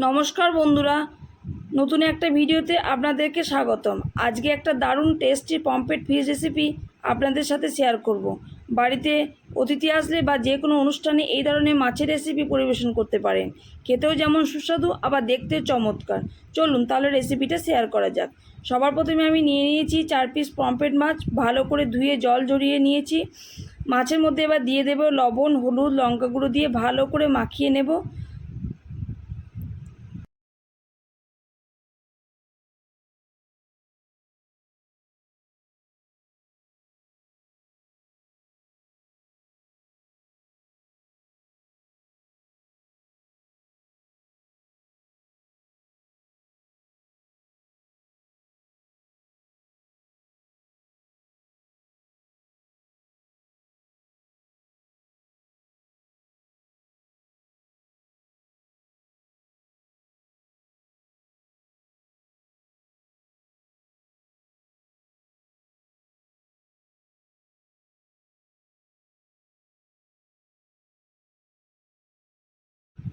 নমস্কার বন্ধুরা, নতুন একটা ভিডিওতে আপনাদেরকে স্বাগতম। আজকে একটা দারুণ টেস্টি পমফ্রেট ফিশ রেসিপি আপনাদের সাথে শেয়ার করব। বাড়িতে অতিথি আসলে বা যে কোনো অনুষ্ঠানে এই ধরনের মাছের রেসিপি পরিবেশন করতে পারেন। খেতেও যেমন সুস্বাদু, আবার দেখতেও চমৎকার। চলুন তাহলে রেসিপিটা শেয়ার করা যাক। সবার প্রথমে আমি নিয়ে নিয়েছি 4 পিস পমফ্রেট মাছ, ভালো করে ধুয়ে জল ঝরিয়ে নিয়েছি। মাছের মধ্যে এবার দিয়ে দেব লবণ, হলুদ, লঙ্কা গুঁড়ো দিয়ে ভালো করে মাখিয়ে নেব।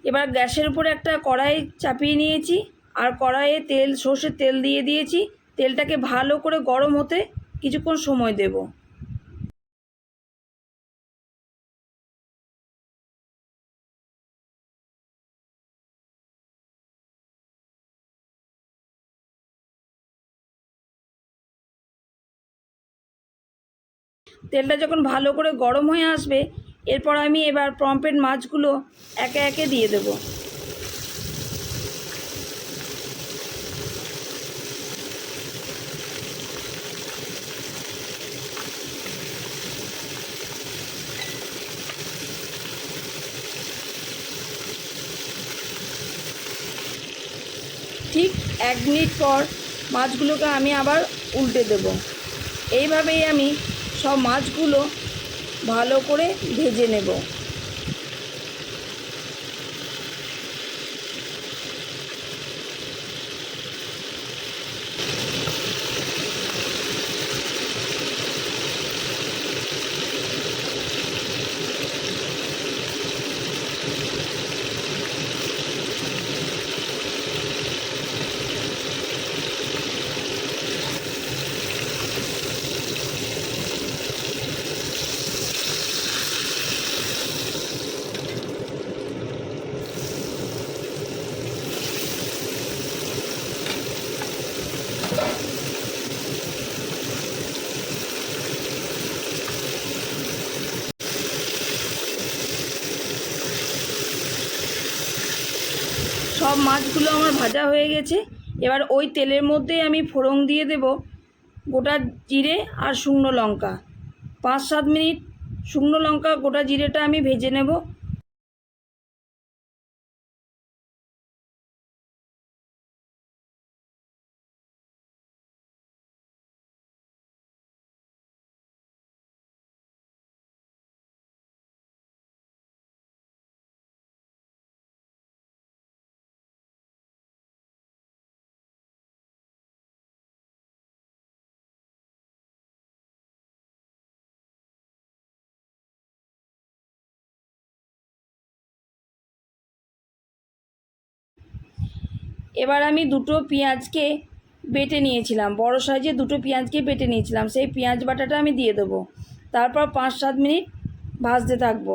এবার গ্যাসের উপরে একটা কড়াই চাপিয়ে নিয়েছি, আর কড়াইয়ে সর্ষের তেল দিয়ে দিয়েছি। তেলটাকে ভালো করে গরম হতে কিছুক্ষণ সময় দেব। তেলটা যখন ভালো করে গরম হয়ে আসবে, এরপর আমি এবার পমফ্রেট মাছগুলো একে একে দিয়ে দেব। ঠিক 1 মিনিট পর মাছগুলোকে আমি আবার উল্টে দেব। এইভাবেই আমি সব মাছগুলো ভালো করে ভেজে নেব। সব মাছগুলো আমার ভাজা হয়ে গেছে। এবার ওই তেলের মধ্যেই আমি ফোড়ন দিয়ে দেব গোটা জিরে আর শুকনো লঙ্কা। 5-7 মিনিট শুকনো লঙ্কা গোটা জিরেটা আমি ভেজে নেব। এবার আমি দুটো পেঁয়াজকে বেটে নিয়েছিলাম, বড় সাইজে দুটো পেঁয়াজকে বেটে নিয়েছিলাম, সেই পেঁয়াজ বাটাটা আমি দিয়ে দেবো। তারপর 5-7 মিনিট ভাজতে থাকবো।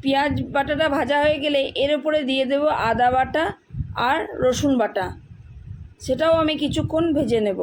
পেঁয়াজ বাটাটা ভাজা হয়ে গেলে এর উপরে দিয়ে দেব আদা বাটা আর রসুন বাটা। সেটাও আমি কিছুক্ষণ ভেজে নেব।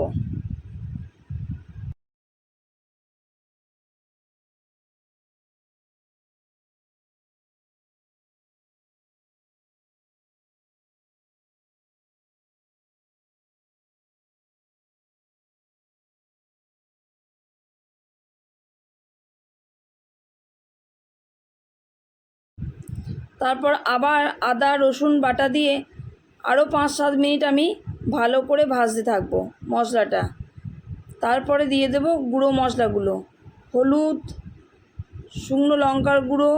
তারপর আবার আদা রসুন বাটা দিয়ে আরও 5-7 মিনিট আমি ভালো করে ভাজতে থাকবো মশলাটা। তারপরে দিয়ে দেব গুঁড়ো মশলাগুলো, হলুদ, শুকনো লঙ্কার গুঁড়ো,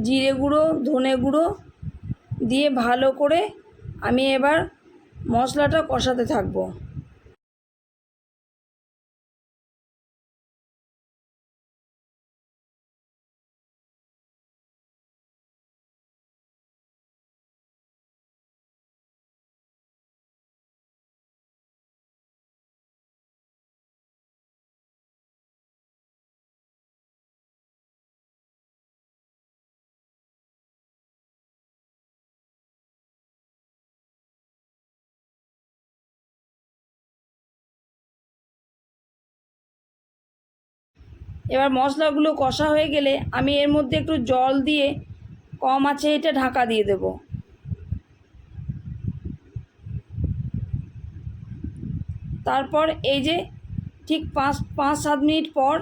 জিরে গুঁড়ো, ধনে গুঁড়ো দিয়ে ভালো করে আমি এবার মশলাটা কষাতে থাকবো। এবার মশলাগুলো কষা হয়ে গেলে আমি এর মধ্যে একটু জল দিয়ে কম আঁচে এটা ঢাকা দিয়ে দেব। তারপর এই যে ঠিক 5-7 মিনিট পর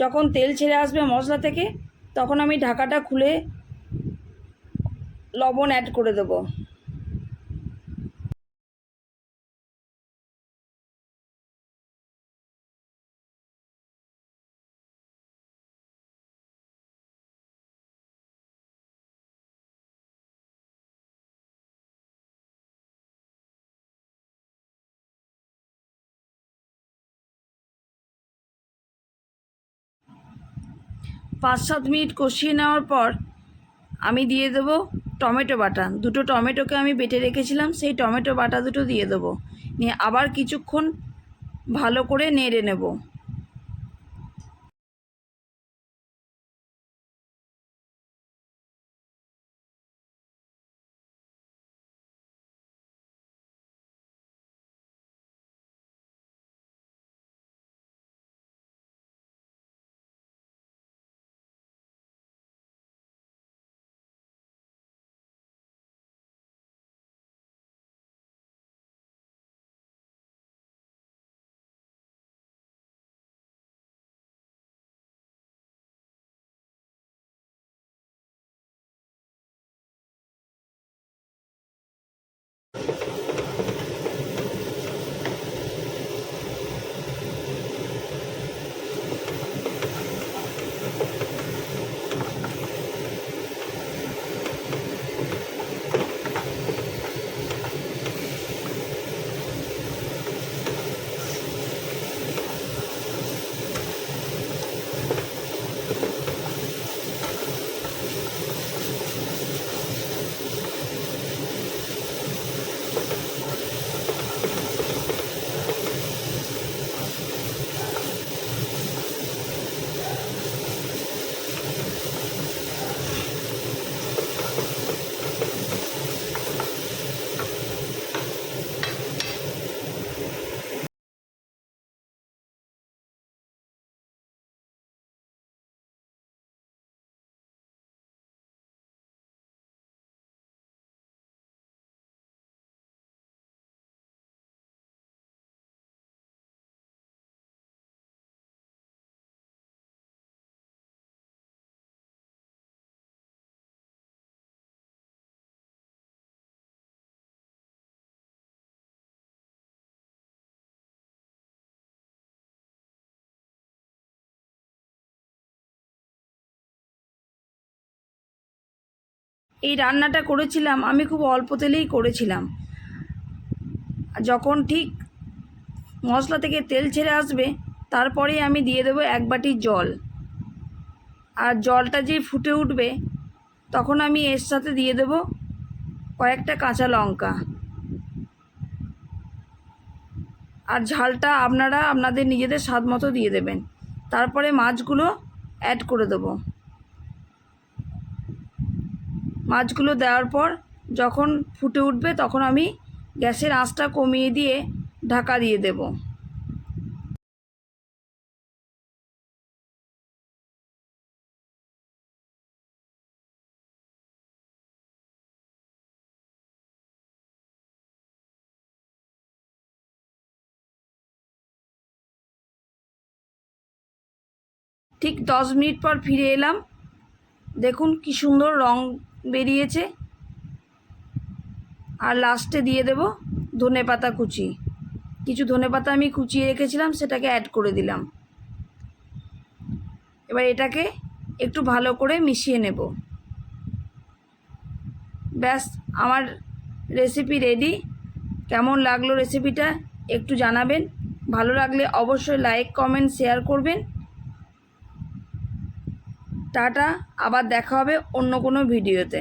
যখন তেল ছেড়ে আসবে মশলা থেকে, তখন আমি ঢাকাটা খুলে লবণ অ্যাড করে দেব। 5-7 মিনিট কষিয়ে নেওয়ার পর আমি দিয়ে দেবো টমেটো বাটা। দুটো টমেটোকে আমি বেটে রেখেছিলাম, সেই টমেটো বাটা দুটো দিয়ে দেবো। নিয়ে আবার কিছুক্ষণ ভালো করে নেড়ে নেব। এই রান্নাটা করেছিলাম আমি খুব অল্প তেলেই করেছিলাম। যখন ঠিক মশলা থেকে তেল ছেড়ে আসবে তারপরেই আমি দিয়ে দেবো 1 বাটি জল। আর জলটা যেই ফুটে উঠবে তখন আমি এর সাথে দিয়ে দেবো কয়েকটা কাঁচা লঙ্কা। আর ঝালটা আপনারা আপনাদের নিজেদের স্বাদ মতো দিয়ে দেবেন। তারপরে মাছগুলো অ্যাড করে দেবো। মাছগুলো দেওয়ার পর যখন ফুটে উঠবে তখন আমি গ্যাসের আঁচটা কমিয়ে দিয়ে ঢাকা দিয়ে দেব। ঠিক 10 মিনিট পর ফিরে এলাম। দেখুন কি সুন্দর রং বেরিয়েছে। আর লাস্টে দিয়ে দেব ধনেপাতা কুচি। কিছু ধনেপাতা আমি কুচিয়ে রেখেছিলাম, সেটাকে অ্যাড করে দিলাম। এবার এটাকে একটু ভালো করে মিশিয়ে নেব। ব্যাস, আমার রেসিপি রেডি। কেমন লাগলো রেসিপিটা একটু জানাবেন। ভালো লাগলে অবশ্যই লাইক, কমেন্ট, শেয়ার করবেন। টাটা, আবার দেখা হবে অন্য কোনো ভিডিওতে।